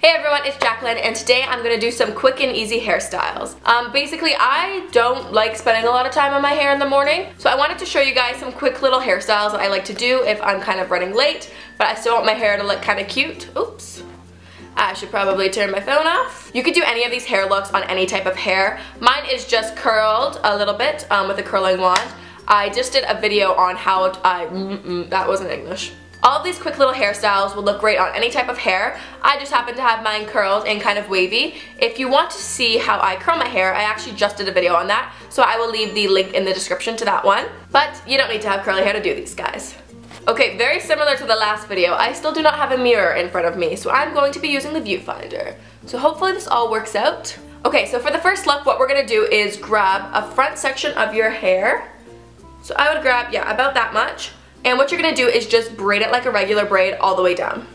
Hey everyone, it's Jaclyn, and today I'm going to do some quick and easy hairstyles. Basically, I don't like spending a lot of time on my hair in the morning, so I wanted to show you guys some quick little hairstyles that I like to do if I'm kind of running late, but I still want my hair to look kind of cute. Oops. I should probably turn my phone off. You could do any of these hair looks on any type of hair. Mine is just curled a little bit with a curling wand. I just did a video on how that wasn't English. All of these quick little hairstyles will look great on any type of hair. I just happen to have mine curled and kind of wavy. If you want to see how I curl my hair, I actually just did a video on that, so I will leave the link in the description to that one. But you don't need to have curly hair to do these, guys. Okay, very similar to the last video, I still do not have a mirror in front of me, so I'm going to be using the viewfinder. So hopefully this all works out. Okay, so for the first look, what we're going to do is grab a front section of your hair. So I would grab, yeah, about that much. And what you're going to do is just braid it like a regular braid all the way down.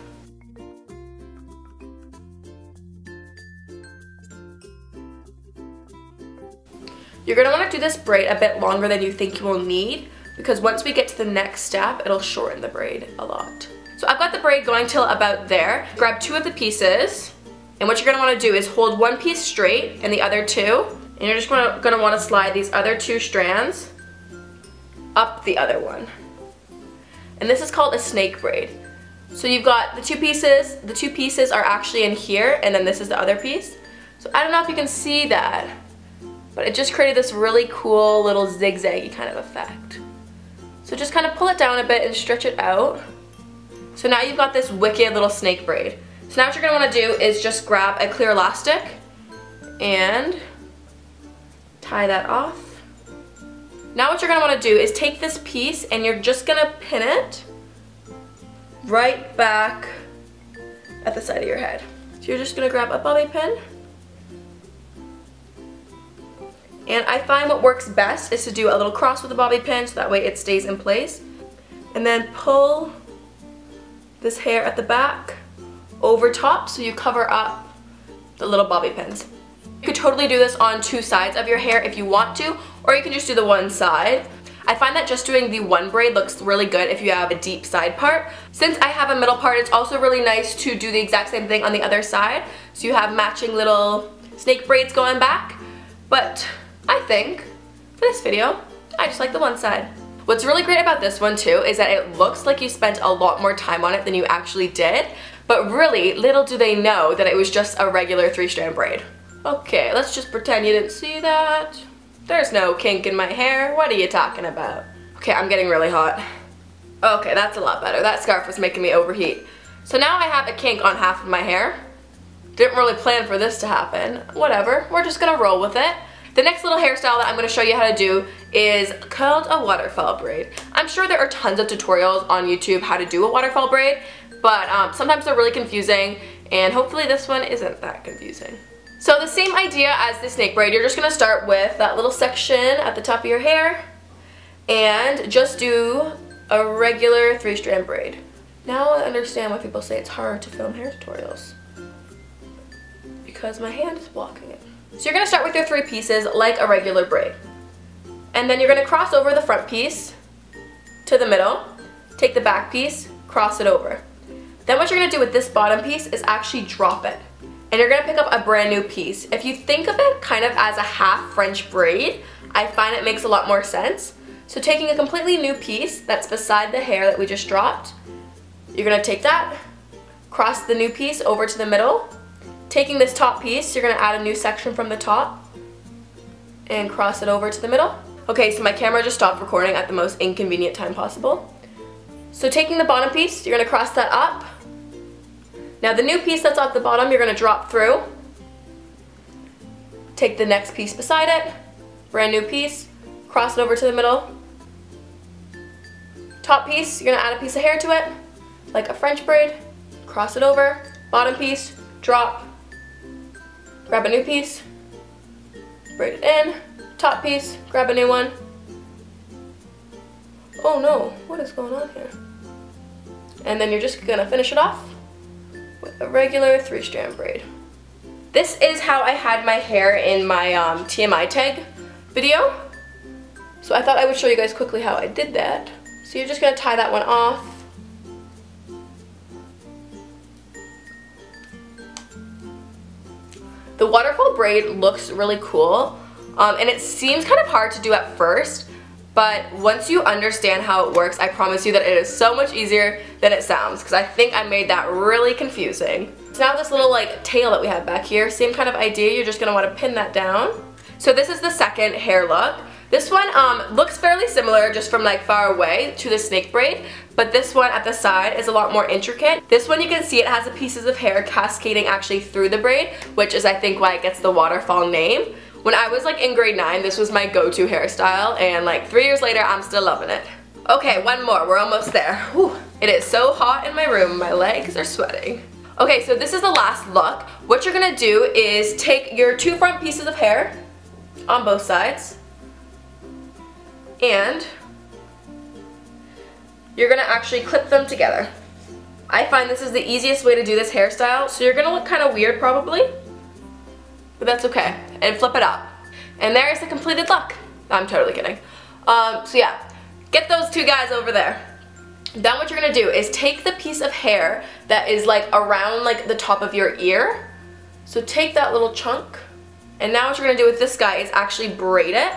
You're going to want to do this braid a bit longer than you think you will need, because once we get to the next step, it'll shorten the braid a lot. So I've got the braid going till about there. Grab two of the pieces, and what you're going to want to do is hold one piece straight and the other two, and you're just going to want to slide these other two strands up the other one. And this is called a snake braid. So you've got the two pieces are actually in here, and then this is the other piece. So I don't know if you can see that, but it just created this really cool little zigzaggy kind of effect. So just kind of pull it down a bit and stretch it out. So now you've got this wicked little snake braid. So now what you're going to want to do is just grab a clear elastic and tie that off. Now what you're going to want to do is take this piece and you're just going to pin it right back at the side of your head. So you're just going to grab a bobby pin. And I find what works best is to do a little cross with the bobby pin so that way it stays in place. And then pull this hair at the back over top so you cover up the little bobby pins. You could totally do this on two sides of your hair if you want to, or you can just do the one side. I find that just doing the one braid looks really good if you have a deep side part. Since I have a middle part, it's also really nice to do the exact same thing on the other side, so you have matching little snake braids going back. But I think for this video, I just like the one side. What's really great about this one too is that it looks like you spent a lot more time on it than you actually did, but really little do they know that it was just a regular 3-strand braid. Okay, let's just pretend you didn't see that. There's no kink in my hair. What are you talking about? Okay, I'm getting really hot. Okay, that's a lot better. That scarf was making me overheat. So now I have a kink on half of my hair. Didn't really plan for this to happen. Whatever, we're just gonna roll with it. The next little hairstyle that I'm gonna show you how to do is called a waterfall braid. I'm sure there are tons of tutorials on YouTube how to do a waterfall braid, but sometimes they're really confusing, and hopefully this one isn't that confusing. So the same idea as the snake braid, you're just going to start with that little section at the top of your hair and just do a regular 3-strand braid. Now I understand why people say it's hard to film hair tutorials, because my hand is blocking it. So you're going to start with your 3 pieces like a regular braid. And then you're going to cross over the front piece to the middle, take the back piece, cross it over. Then what you're going to do with this bottom piece is actually drop it. And you're going to pick up a brand new piece. If you think of it kind of as a half French braid, I find it makes a lot more sense. So taking a completely new piece that's beside the hair that we just dropped, you're going to take that, cross the new piece over to the middle. Taking this top piece, you're going to add a new section from the top and cross it over to the middle. Okay, so my camera just stopped recording at the most inconvenient time possible. So taking the bottom piece, you're going to cross that up. Now the new piece that's at the bottom, you're going to drop through. Take the next piece beside it, brand new piece, cross it over to the middle. Top piece, you're going to add a piece of hair to it, like a French braid, cross it over. Bottom piece, drop, grab a new piece, braid it in. Top piece, grab a new one. Oh no, what is going on here? And then you're just going to finish it off with a regular 3-strand braid. This is how I had my hair in my TMI tag video. So I thought I would show you guys quickly how I did that. So you're just going to tie that one off. The waterfall braid looks really cool, and it seems kind of hard to do at first, but once you understand how it works, I promise you that it is so much easier than it sounds, because I think I made that really confusing. So now this little like tail that we have back here, same kind of idea, you're just going to want to pin that down. So this is the second hair look. This one looks fairly similar just from like far away to the snake braid, but this one at the side is a lot more intricate. This one you can see it has the pieces of hair cascading actually through the braid, which is I think why it gets the waterfall name. When I was like in grade 9, this was my go-to hairstyle, and like 3 years later, I'm still loving it. Okay, one more, we're almost there. Whew. It is so hot in my room, my legs are sweating. Okay, so this is the last look. What you're gonna do is take your 2 front pieces of hair on both sides, and you're gonna actually clip them together. I find this is the easiest way to do this hairstyle, so you're gonna look kind of weird probably, but that's okay. And flip it up. And there is the completed look. I'm totally kidding. So yeah, get those 2 guys over there. Then what you're gonna do is take the piece of hair that is like around like the top of your ear. So take that little chunk, and now what you're gonna do with this guy is actually braid it.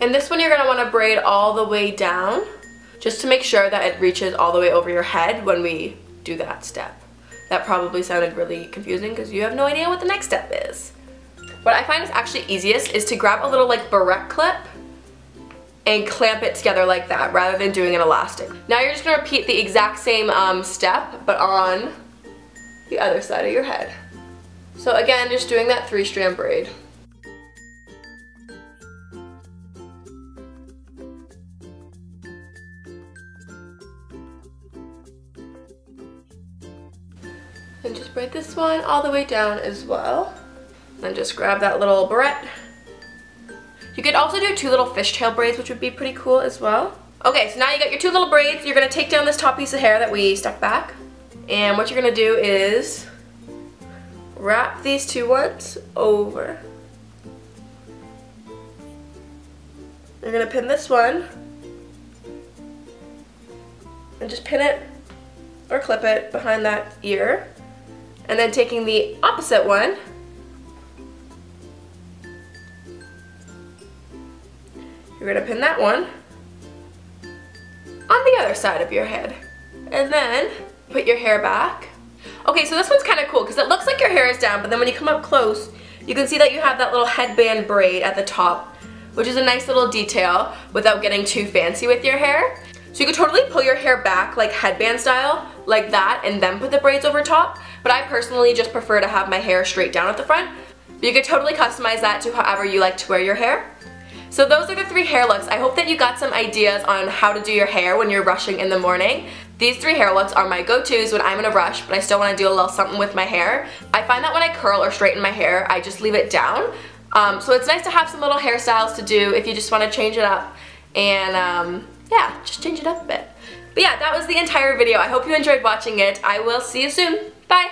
And this one you're going to want to braid all the way down, just to make sure that it reaches all the way over your head when we do that step. That probably sounded really confusing because you have no idea what the next step is. What I find is actually easiest is to grab a little like barrette clip and clamp it together like that rather than doing an elastic. Now you're just going to repeat the exact same step but on the other side of your head. So again, just doing that 3-strand braid. And just braid this one all the way down as well. Then just grab that little barrette. You could also do 2 little fishtail braids, which would be pretty cool as well. Okay, so now you got your 2 little braids. You're gonna take down this top piece of hair that we stuck back. And what you're gonna do is wrap these 2 ones over. You're gonna pin this one and just pin it or clip it behind that ear. And then taking the opposite one, you're gonna pin that one on the other side of your head. And then put your hair back. Okay, so this one's kind of cool because it looks like your hair is down, but then when you come up close, you can see that you have that little headband braid at the top, which is a nice little detail without getting too fancy with your hair. So you could totally pull your hair back like headband style, like that, and then put the braids over top. But I personally just prefer to have my hair straight down at the front. But you could totally customize that to however you like to wear your hair. So those are the 3 hair looks. I hope that you got some ideas on how to do your hair when you're rushing in the morning. These 3 hair looks are my go-tos when I'm in a rush, but I still want to do a little something with my hair. I find that when I curl or straighten my hair, I just leave it down. So it's nice to have some little hairstyles to do if you just want to change it up. And yeah, just change it up a bit. But yeah, that was the entire video. I hope you enjoyed watching it. I will see you soon. Bye!